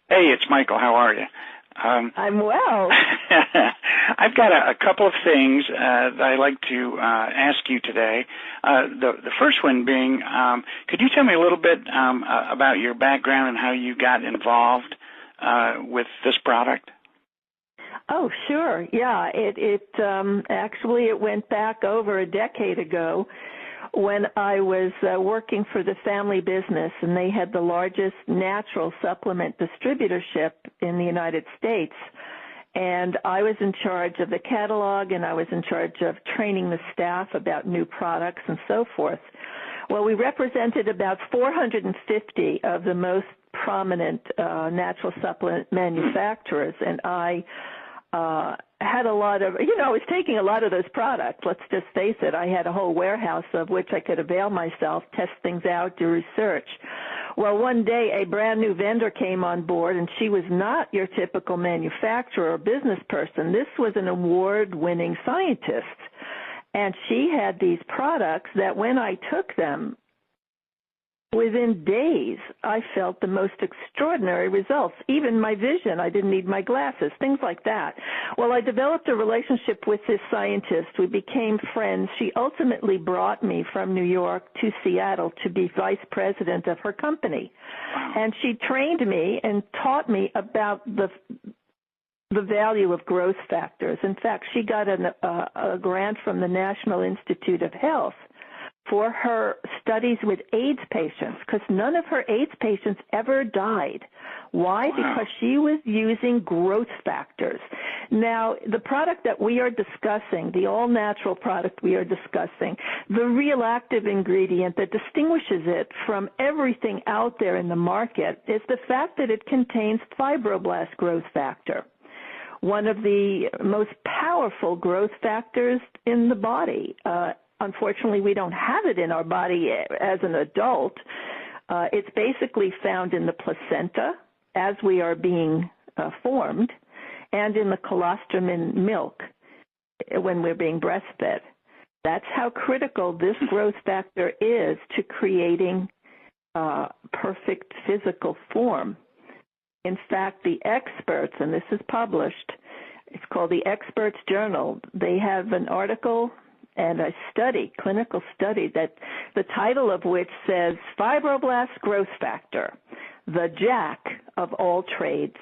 Hey, it's Michael. How are you? I'm well. I've got a couple of things that I'd like to ask you today. The first one being, could you tell me a little bit about your background and how you got involved with this product? Oh, sure. Yeah, actually it went back over a decade ago when I was working for the family business, and they had the largest natural supplement distributorship in the United States. And I was in charge of the catalog, and I was in charge of training the staff about new products and so forth. Well, we represented about 450 of the most prominent natural supplement manufacturers, and I had a lot of, I was taking a lot of those products. Let's just face it. I had a whole warehouse of which I could avail myself, test things out, do research. Well, one day a brand new vendor came on board, and she was not your typical manufacturer or business person. This was an award-winning scientist, and she had these products that when I took them, within days, I felt the most extraordinary results. Even my vision, I didn't need my glasses, things like that. Well, I developed a relationship with this scientist. We became friends. She ultimately brought me from New York to Seattle to be vice president of her company. And she trained me and taught me about the value of growth factors. In fact, she got a grant from the National Institute of Health for her studies with AIDS patients, because none of her AIDS patients ever died. Why? Wow. Because she was using growth factors. Now, the product that we are discussing, the all-natural product we are discussing, the real active ingredient that distinguishes it from everything out there in the market is the fact that it contains fibroblast growth factor, one of the most powerful growth factors in the body. Unfortunately, we don't have it in our body as an adult. It's basically found in the placenta as we are being formed, and in the colostrum in milk when we're being breastfed. That's how critical this growth factor is to creating perfect physical form. In fact, the experts, and this is published, it's called the Experts Journal, they have an article and a study, clinical study, that the title of which says Fibroblast Growth Factor, the jack of all trades.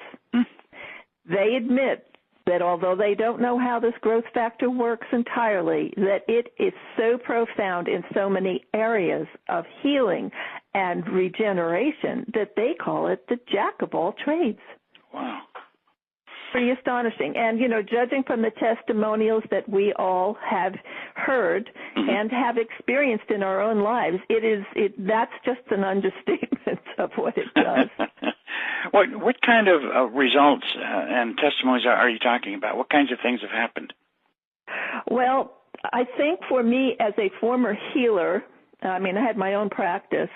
They admit that although they don't know how this growth factor works entirely, that it is so profound in so many areas of healing and regeneration that they call it the jack of all trades. Wow. Pretty astonishing. And, judging from the testimonials that we all have heard and have experienced in our own lives, that's just an understatement of what it does. What kind of results and testimonies are you talking about? What kinds of things have happened? Well, I think for me as a former healer, I had my own practice,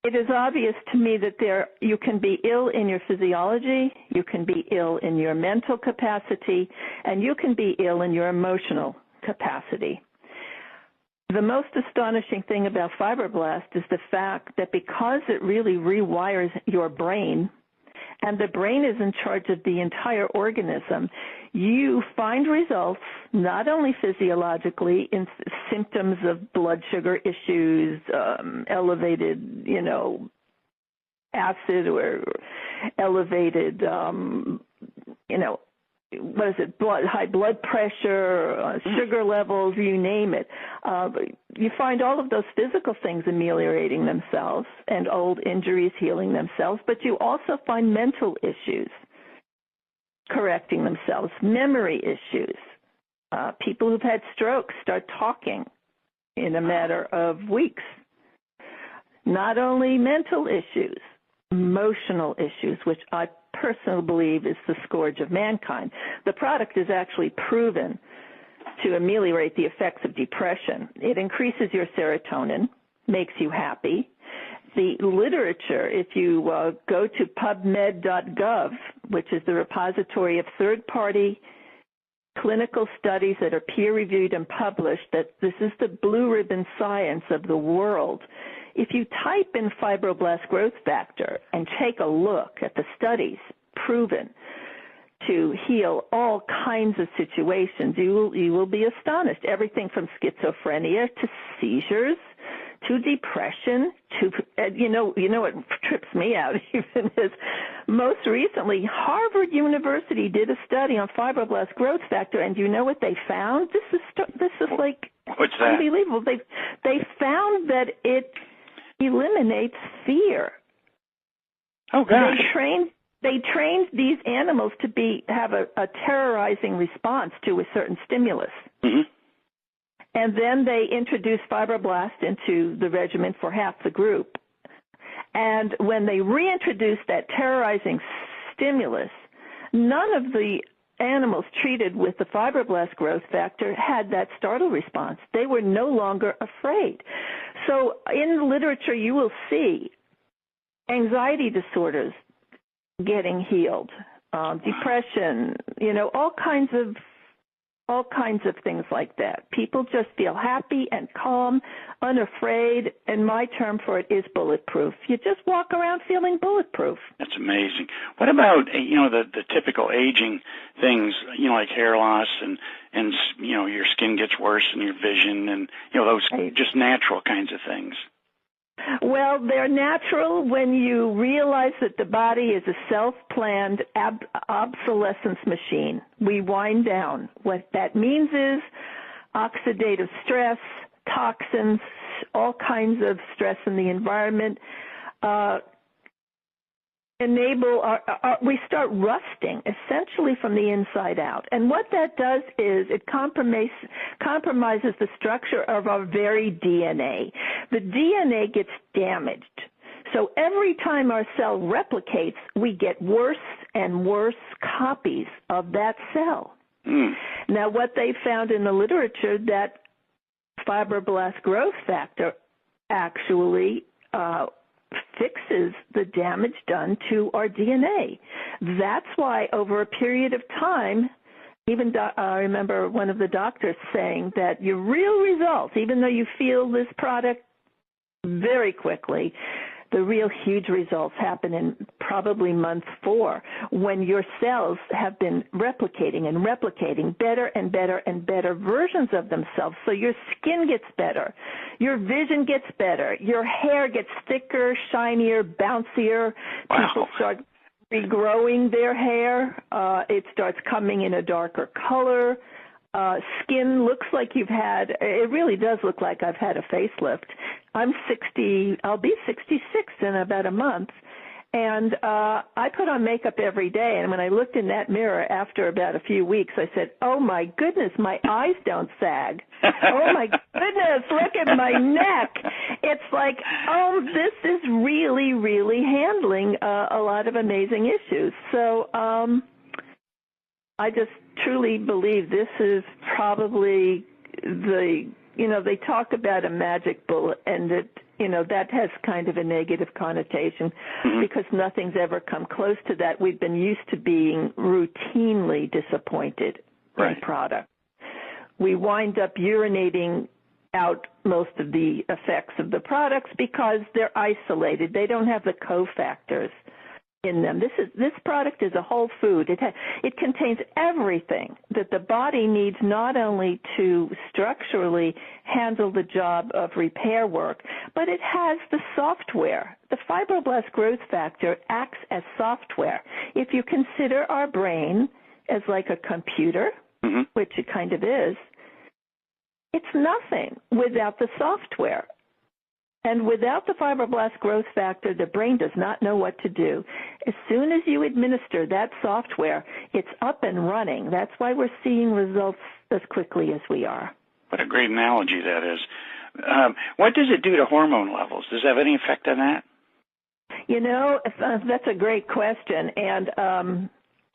it is obvious to me that you can be ill in your physiology, you can be ill in your mental capacity, and you can be ill in your emotional capacity. The most astonishing thing about fibroblast is the fact that because it really rewires your brain, and the brain is in charge of the entire organism, you find results not only physiologically in symptoms of blood sugar issues, elevated, acid or elevated, high blood pressure, sugar levels, you name it. You find all of those physical things ameliorating themselves and old injuries healing themselves, but you also find mental issues correcting themselves, memory issues. People who've had strokes start talking in a matter of weeks. Not only mental issues, emotional issues, which I personally believe is the scourge of mankind. The product is actually proven to ameliorate the effects of depression. It increases your serotonin, makes you happy. The literature, if you go to pubmed.gov, which is the repository of third-party clinical studies that are peer-reviewed and published, that this is the blue ribbon science of the world. if you type in fibroblast growth factor and take a look at the studies proven to heal all kinds of situations, you will be astonished. Everything from schizophrenia to seizures to depression to you know what trips me out even is most recently Harvard University did a study on fibroblast growth factor, and you know what they found? This is like what's that? Unbelievable. They found that it eliminates fear. Oh gosh. They trained these animals to have a terrorizing response to a certain stimulus. Mm-hmm. And then they introduced fibroblast into the regimen for half the group. And when they reintroduced that terrorizing stimulus, none of the animals treated with the fibroblast growth factor had that startle response. They were no longer afraid. So in the literature, you will see anxiety disorders getting healed, depression, all kinds of things like that. People just feel happy and calm, unafraid, and my term for it is bulletproof. You just walk around feeling bulletproof. That's amazing. What about, the typical aging things, like hair loss and your skin gets worse and your vision and, those just natural kinds of things? Well, they're natural when you realize that the body is a self-planned obsolescence machine. We wind down. What that means is oxidative stress, toxins, all kinds of stress in the environment we start rusting essentially from the inside out. And what that does is it compromises the structure of our very DNA. The DNA gets damaged. So every time our cell replicates, we get worse and worse copies of that cell. Now, what they found in the literature, that fibroblast growth factor actually fixes the damage done to our DNA. That's why over a period of time, even I remember one of the doctors saying that your real results, even though you feel this product very quickly, the real huge results happen in probably month 4 when your cells have been replicating and replicating better and better and better versions of themselves. So your skin gets better, your vision gets better, your hair gets thicker, shinier, bouncier. Wow. People start regrowing their hair. It starts coming in a darker color. Skin looks like it really does look like I've had a facelift. I'm 60, I'll be 66 in about a month, and I put on makeup every day, and when I looked in that mirror after about a few weeks, I said, oh my goodness, my eyes don't sag. Oh my goodness, look at my neck. It's like, this is really, really handling a lot of amazing issues. So I just truly believe this is probably they talk about a magic bullet, and that has kind of a negative connotation because nothing's ever come close to that. We've been used to being routinely disappointed in products. We wind up urinating out most of the effects of the products because they're isolated. They don't have the cofactors in them. This product is a whole food. It contains everything that the body needs, not only to structurally handle the job of repair work, but it has the software. The fibroblast growth factor acts as software. If you consider our brain as like a computer, which it kind of is, it's nothing without the software. And without the fibroblast growth factor, the brain does not know what to do. As soon as you administer that software, it's up and running. That's why we're seeing results as quickly as we are. What a great analogy that is. What does it do to hormone levels? Does it have any effect on that? That's a great question. And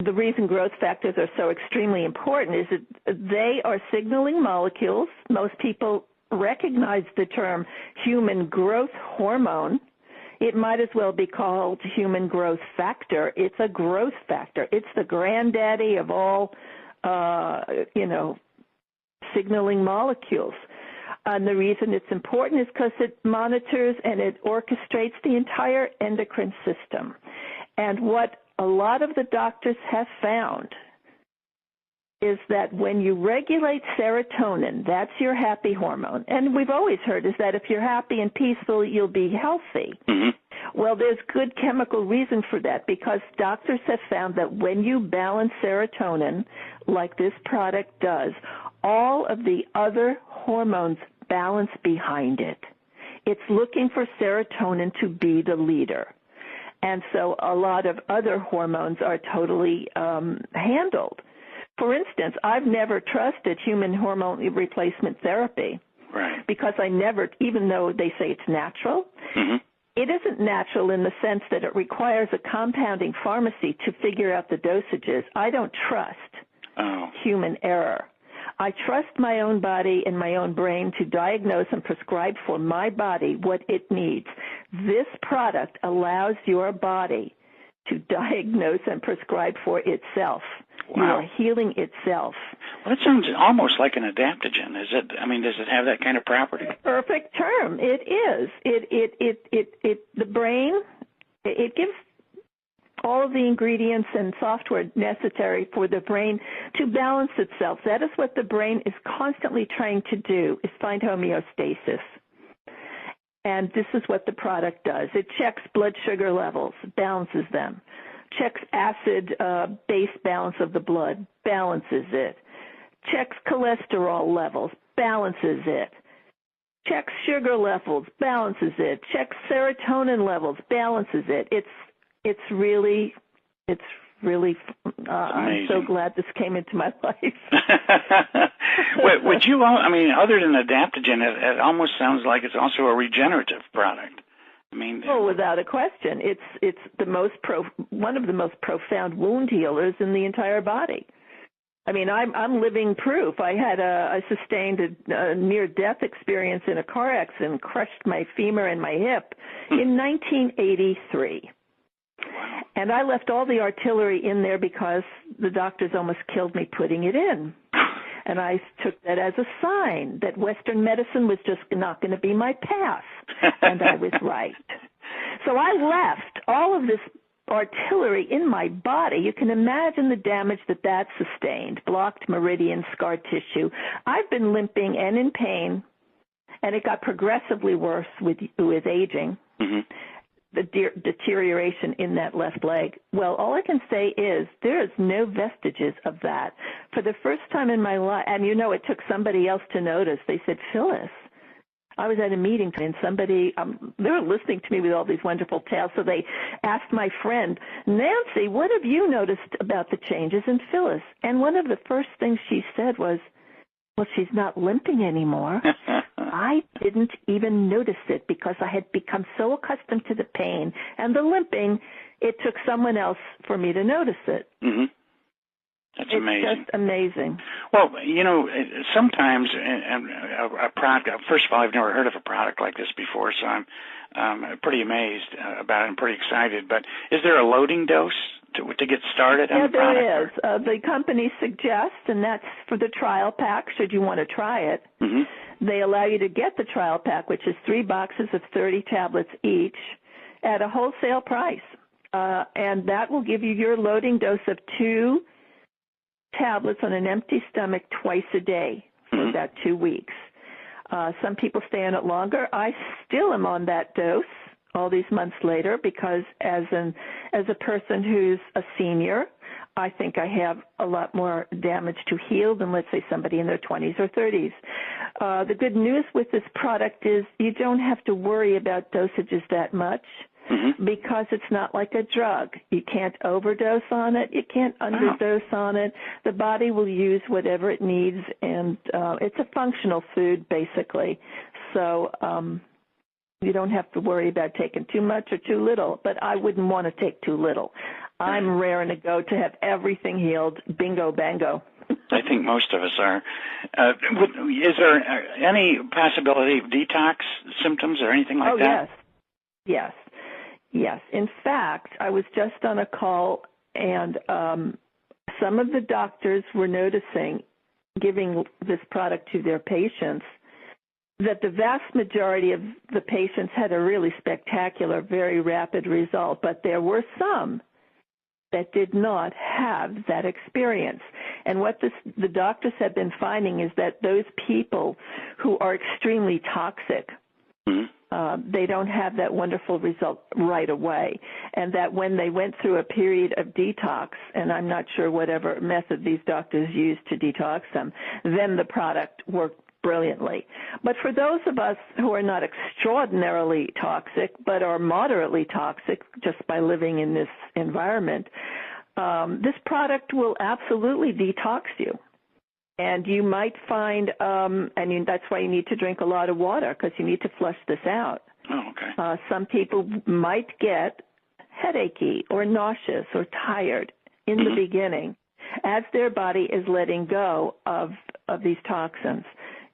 the reason growth factors are so extremely important is that they are signaling molecules. Most people recognize the term human growth hormone. It might as well be called human growth factor. It's a growth factor. It's the granddaddy of all, signaling molecules. And the reason it's important is because it monitors and it orchestrates the entire endocrine system. And what a lot of the doctors have found is that when you regulate serotonin, that's your happy hormone. And we've always heard is that if you're happy and peaceful, you'll be healthy. Mm-hmm. Well, there's good chemical reason for that because doctors have found that when you balance serotonin, like this product does, all of the other hormones balance behind it. It's looking for serotonin to be the leader. And so a lot of other hormones are totally handled. For instance, I've never trusted human hormone replacement therapy. Right. Because I never, even though they say it's natural, mm-hmm. It isn't natural in the sense that it requires a compounding pharmacy to figure out the dosages. I don't trust human error. I trust my own body and my own brain to diagnose and prescribe for my body what it needs. This product allows your body to diagnose and prescribe for itself. Wow. You are healing itself. Well, that sounds almost like an adaptogen. Is it? I mean, does it have that kind of property? Perfect term. It is. The brain, it gives all of the ingredients and software necessary for the brain to balance itself. That is what the brain is constantly trying to do, is find homeostasis. And this is what the product does. It checks blood sugar levels, balances them. Checks acid-base balance of the blood, balances it. Checks cholesterol levels, balances it. Checks sugar levels, balances it. Checks serotonin levels, balances it. It's really I'm so glad this came into my life. Would you, I mean, other than adaptogen, it almost sounds like it's also a regenerative product. I mean, without a question, it's one of the most profound wound healers in the entire body. I mean, I'm living proof. I sustained a near-death experience in a car accident, crushed my femur and my hip in 1983. Wow. And I left all the artillery in there because the doctors almost killed me putting it in. And I took that as a sign that Western medicine was just not going to be my path. And I was right. So I left all of this artillery in my body. You can imagine the damage that sustained, blocked meridian, scar tissue. I've been limping and in pain, and it got progressively worse with aging. Mm-hmm. The deterioration in that left leg. Well, all I can say is there is no vestiges of that. For the first time in my life, and it took somebody else to notice. They said, Phyllis, I was at a meeting and somebody, they were listening to me with all these wonderful tales, so they asked my friend, Nancy, what have you noticed about the changes in Phyllis? And one of the first things she said was, well, she's not limping anymore. I didn't even notice it because I had become so accustomed to the pain and the limping, it took someone else for me to notice it. Mm-hmm. That's amazing. It's just amazing. Well, sometimes a product, first of all, I've never heard of a product like this before, so I'm pretty amazed about it and pretty excited. But is there a loading dose to get started on the product? Yeah, there is. The company suggests, and that's for the trial pack, should you want to try it. Mm-hmm. They allow you to get the trial pack, which is 3 boxes of 30 tablets each at a wholesale price. And that will give you your loading dose of 2 tablets on an empty stomach twice a day for about 2 weeks. Some people stay on it longer. I still am on that dose all these months later because as a person who's a senior, I think I have a lot more damage to heal than, let's say, somebody in their 20s or 30s. The good news with this product is you don't have to worry about dosages that much. Mm-hmm. Because it's not like a drug. You can't overdose on it. You can't underdose on it. The body will use whatever it needs, and it's a functional food, basically. So you don't have to worry about taking too much or too little, but I wouldn't want to take too little. I'm raring to go to have everything healed. Bingo, bango. I think most of us are. Is there any possibility of detox symptoms or anything like that? Yes. Yes. In fact, I was just on a call, and some of the doctors were noticing, giving this product to their patients, that the vast majority of the patients had a really spectacular, very rapid result, but there were some that did not have that experience. And what the doctors have been finding is that those people who are extremely toxic, they don't have that wonderful result right away. And that when they went through a period of detox, and I'm not sure whatever method these doctors used to detox them, then the product worked brilliantly. But for those of us who are not extraordinarily toxic, but are moderately toxic just by living in this environment, this product will absolutely detox you. And you might find, that's why you need to drink a lot of water, because you need to flush this out. Oh, okay. Some people might get headachy or nauseous or tired in the beginning as their body is letting go of these toxins.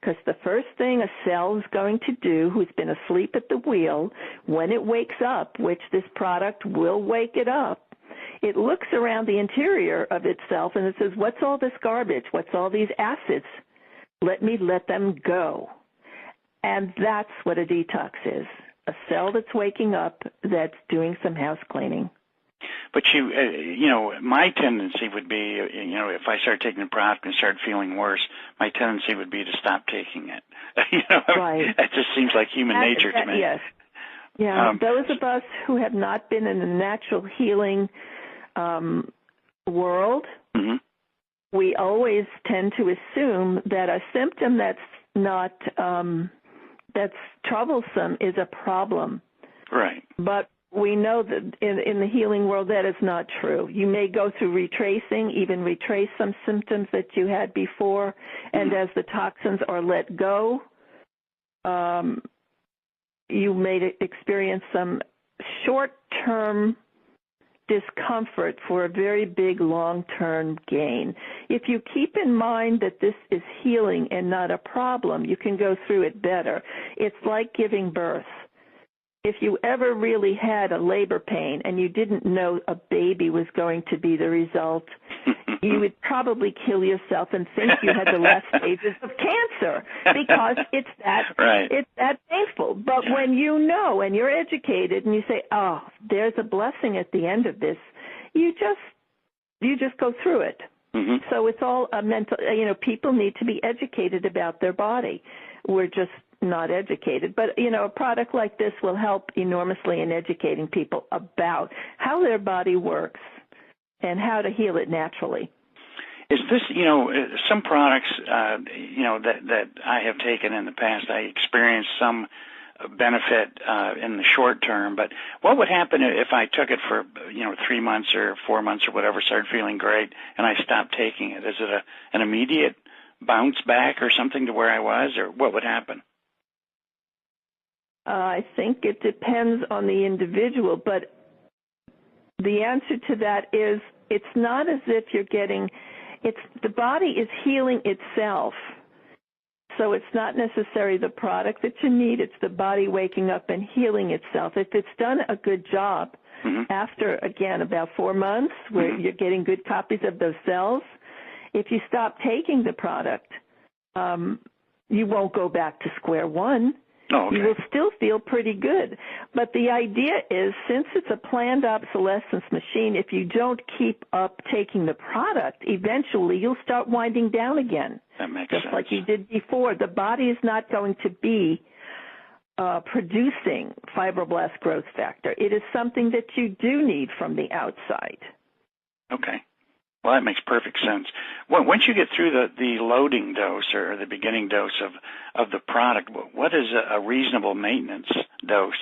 Because the first thing a cell is going to do, who's been asleep at the wheel, when it wakes up, which this product will wake it up, it looks around the interior of itself and it says, what's all this garbage? What's all these acids? Let me let them go. And that's what a detox is, a cell that's waking up that's doing some house cleaning. But my tendency would be, if I start taking the product and start feeling worse, my tendency would be to stop taking it. Right. That just seems like human nature to me. Yes. Yeah. Those of us who have not been in the natural healing world, we always tend to assume that a symptom that's not that's troublesome is a problem. Right. But we know that in the healing world that is not true. You may go through retracing, even retrace some symptoms that you had before, and as the toxins are let go, you may experience some short-term discomfort for a very big long-term gain. If you keep in mind that this is healing and not a problem, you can go through it better. It's like giving birth. If you ever really had a labor pain and you didn't know a baby was going to be the result, you would probably kill yourself and think you had the last stages of cancer because it's that painful. But when you know and you're educated and you say, oh, there's a blessing at the end of this, you just go through it. So it's all a mental, people need to be educated about their body. We're just not educated. But, a product like this will help enormously in educating people about how their body works and how to heal it naturally. Is this, some products, that I have taken in the past, I experienced some benefit in the short term, but what would happen if I took it for, 3 months or 4 months or whatever, started feeling great, and I stopped taking it? Is it an immediate bounce back or something to where I was, or what would happen? I think it depends on the individual, but the answer to that is it's not as if you're the body is healing itself. So it's not necessarily the product that you need, it's the body waking up and healing itself. If it's done a good job after, again, about 4 months where you're getting good copies of those cells, if you stop taking the product, you won't go back to square one. Oh, okay. You will still feel pretty good. But the idea is, since it's a planned obsolescence machine, if you don't keep up taking the product, eventually you'll start winding down again. That makes sense. Just like you did before. The body is not going to be producing fibroblast growth factor. It is something that you do need from the outside. Okay. Well, that makes perfect sense. Once you get through the loading dose or the beginning dose of the product, what is a reasonable maintenance dose?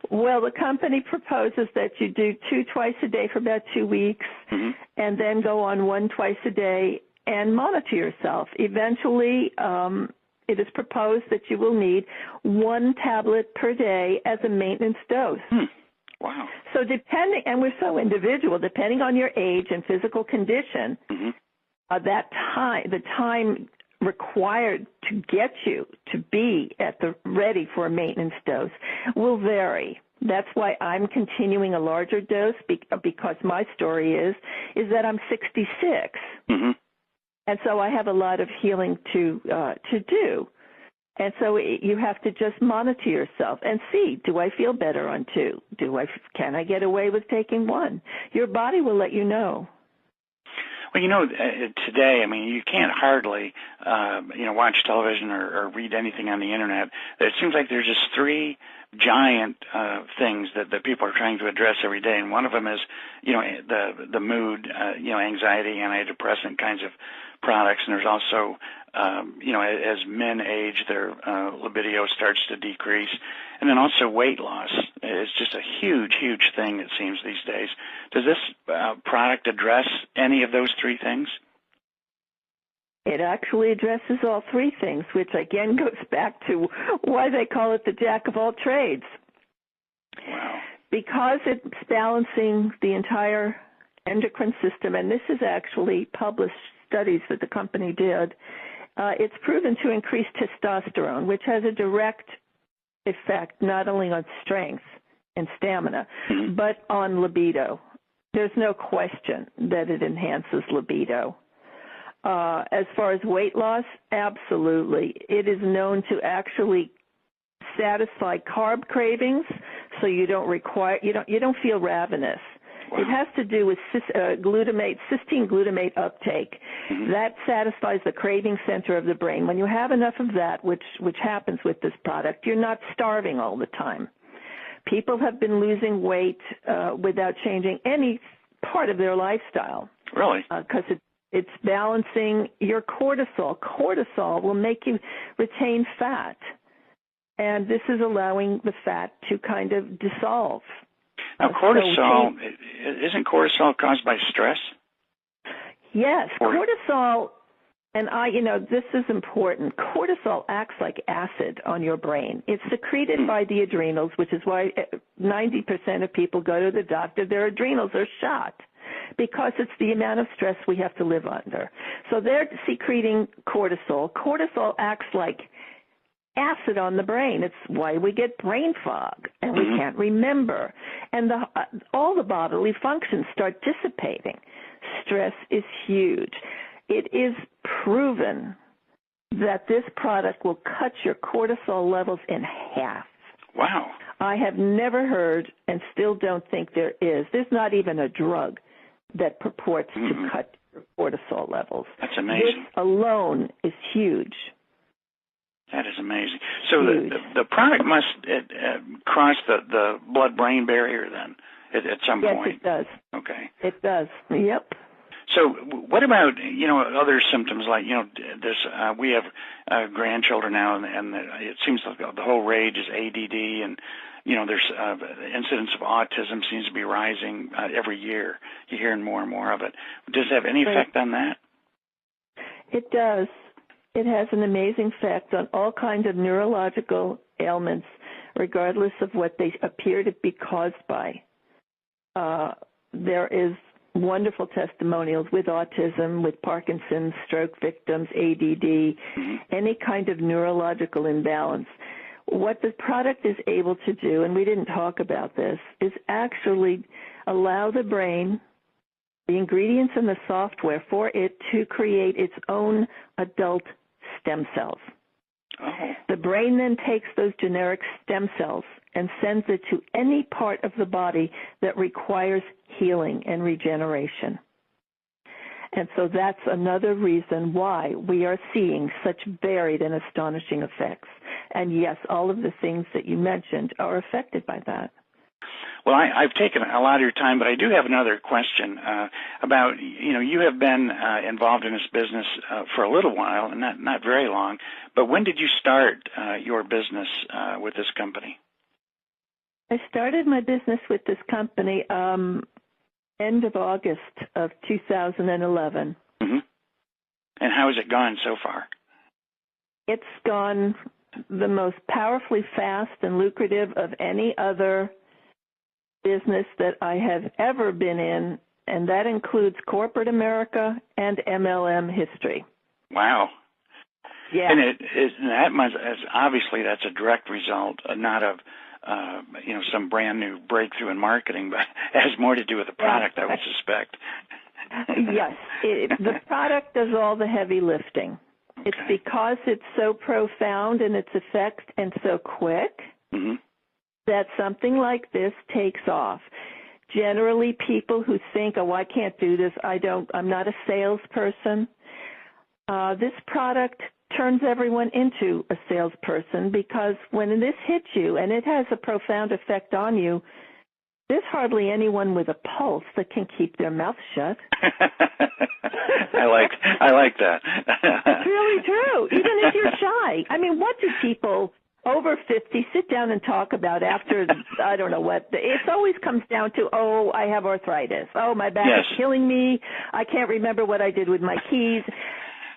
Well, the company proposes that you do 2 twice a day for about 2 weeks, and then go on 1 twice a day and monitor yourself. Eventually, it is proposed that you will need 1 tablet per day as a maintenance dose. Wow. So and we're so individual, depending on your age and physical condition, the time required to get you to be ready for a maintenance dose will vary. That's why I'm continuing a larger dose because my story is that I'm 66. And so I have a lot of healing to do. And so you have to just monitor yourself and see, do I feel better on 2? Can I get away with taking 1? Your body will let you know. Well, today, I mean, you can't hardly, watch television or read anything on the internet. It seems like there's just 3 giant things that people are trying to address every day, and one of them is, the mood, anxiety, antidepressant kinds of products, and there's also, as men age, their libido starts to decrease, and then also weight loss is just a huge, huge thing, it seems, these days. Does this product address any of those 3 things? It actually addresses all 3 things, which again goes back to why they call it the jack of all trades. Wow. Because it's balancing the entire endocrine system, and this is actually published studies that the company did, it's proven to increase testosterone, which has a direct effect not only on strength and stamina, but on libido. There's no question that it enhances libido. As far as weight loss, absolutely. It is known to actually satisfy carb cravings, so you don't feel ravenous. Wow. It has to do with cysteine glutamate uptake. That satisfies the craving center of the brain. When you have enough of that, which happens with this product, you're not starving all the time. People have been losing weight without changing any part of their lifestyle. Really? Because it's balancing your cortisol. Cortisol will make you retain fat, and this is allowing the fat to kind of dissolve. Now, cortisol, isn't cortisol caused by stress? Yes, cortisol, and this is important. Cortisol acts like acid on your brain. It's secreted by the adrenals, which is why 90% of people go to the doctor. Their adrenals are shot because it's the amount of stress we have to live under. So they're secreting cortisol. Cortisol acts like acid on the brain. It's why we get brain fog and we can't remember. And all the bodily functions start dissipating. Stress is huge. It is proven that this product will cut your cortisol levels in half. Wow. I have never heard and still don't think there's not even a drug that purports to cut your cortisol levels. That's amazing. This alone is huge. That is amazing. So the product must cross the blood-brain barrier then at some point. Yes, it does. Okay. It does. Yep. So what about, other symptoms like, we have grandchildren now, and it seems like the whole rage is ADD, and, there's incidence of autism seems to be rising every year. You're hearing more and more of it. Does it have any effect on that? It does. It has an amazing effect on all kinds of neurological ailments, regardless of what they appear to be caused by. There is wonderful testimonials with autism, with Parkinson's, stroke victims, ADD, any kind of neurological imbalance. What the product is able to do, and we didn't talk about this, is actually allow the brain, the ingredients and the software for it to create its own adult stem cells. Oh. The brain then takes those generic stem cells and sends it to any part of the body that requires healing and regeneration. And so that's another reason why we are seeing such varied and astonishing effects. And yes, all of the things that you mentioned are affected by that. Well, I've taken a lot of your time, but I do have another question about, you have been involved in this business for a little while, and not very long, but when did you start your business with this company? I started my business with this company end of August of 2011. Mm-hmm. And how has it gone so far? It's gone the most powerfully fast and lucrative of any other business that I have ever been in, and that includes corporate America and MLM history. Wow. Yeah. And obviously that's a direct result, not of some brand new breakthrough in marketing, but it has more to do with the product, I would suspect. Yes. The product does all the heavy lifting. Okay. It's because it's so profound in its effects and so quick that something like this takes off. Generally, people who think, oh, I can't do this, I'm not a salesperson, this product turns everyone into a salesperson, because when this hits you, and it has a profound effect on you, there's hardly anyone with a pulse that can keep their mouth shut. I like that. It's really true, even if you're shy. I mean, what do people over 50 sit down and talk about after, I don't know what, it always comes down to, oh, I have arthritis. Oh, my back is killing me. I can't remember what I did with my keys.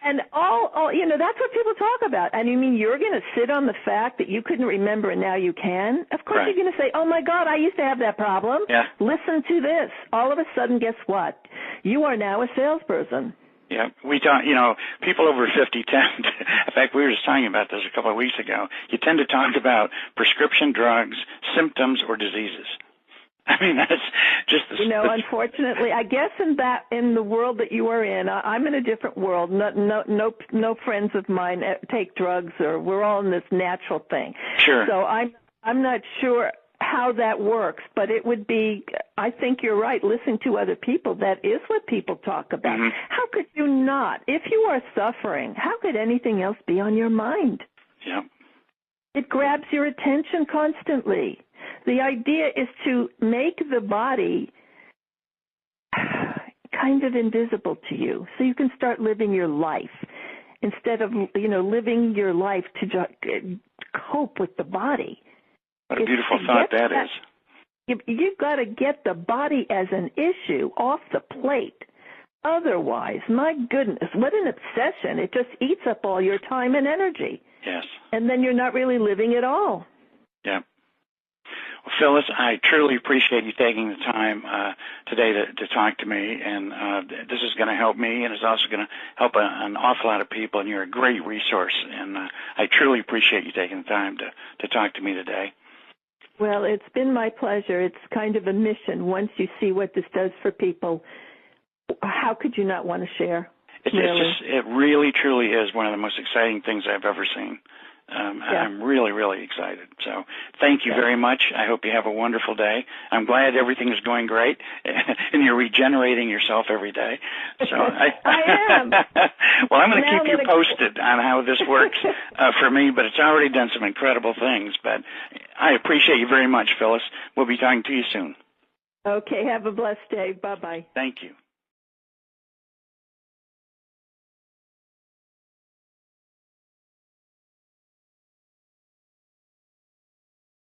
And all, that's what people talk about. And you mean you're going to sit on the fact that you couldn't remember and now you can? Of course you're going to say, oh, my God, I used to have that problem. Yeah. Listen to this. All of a sudden, guess what? You are now a salesperson. Yeah, we talk, people over 50 tend, in fact, we were just talking about this a couple of weeks ago, you tend to talk about prescription drugs, symptoms, or diseases. I mean, that's just unfortunately, I guess in the world that you are in, I'm in a different world. No friends of mine take drugs, or we're all in this natural thing. Sure. So I'm not sure how that works, but it would be, I think you're right, listening to other people, that is what people talk about. How could you not? If you are suffering, how could anything else be on your mind? Yeah. It grabs your attention constantly. The idea is to make the body kind of invisible to you, so you can start living your life instead of, living your life to cope with the body. What a beautiful thought that is. You've got to get the body as an issue off the plate. Otherwise, my goodness, what an obsession. It just eats up all your time and energy. Yes. And then you're not really living at all. Yeah. Well, Phyllis, I truly appreciate you taking the time today to talk to me, and this is going to help me, and it's also going to help an awful lot of people, and you're a great resource, and I truly appreciate you taking the time to talk to me today. Well, it's been my pleasure. It's kind of a mission. Once you see what this does for people, how could you not want to share? It really, truly is one of the most exciting things I've ever seen. I'm really, really excited. So thank you very much. I hope you have a wonderful day. I'm glad everything is going great, and you're regenerating yourself every day. So I am. Well, I'm going to keep you posted on how this works for me, but it's already done some incredible things. But I appreciate you very much, Phyllis. We'll be talking to you soon. Okay. Have a blessed day. Bye-bye. Thank you.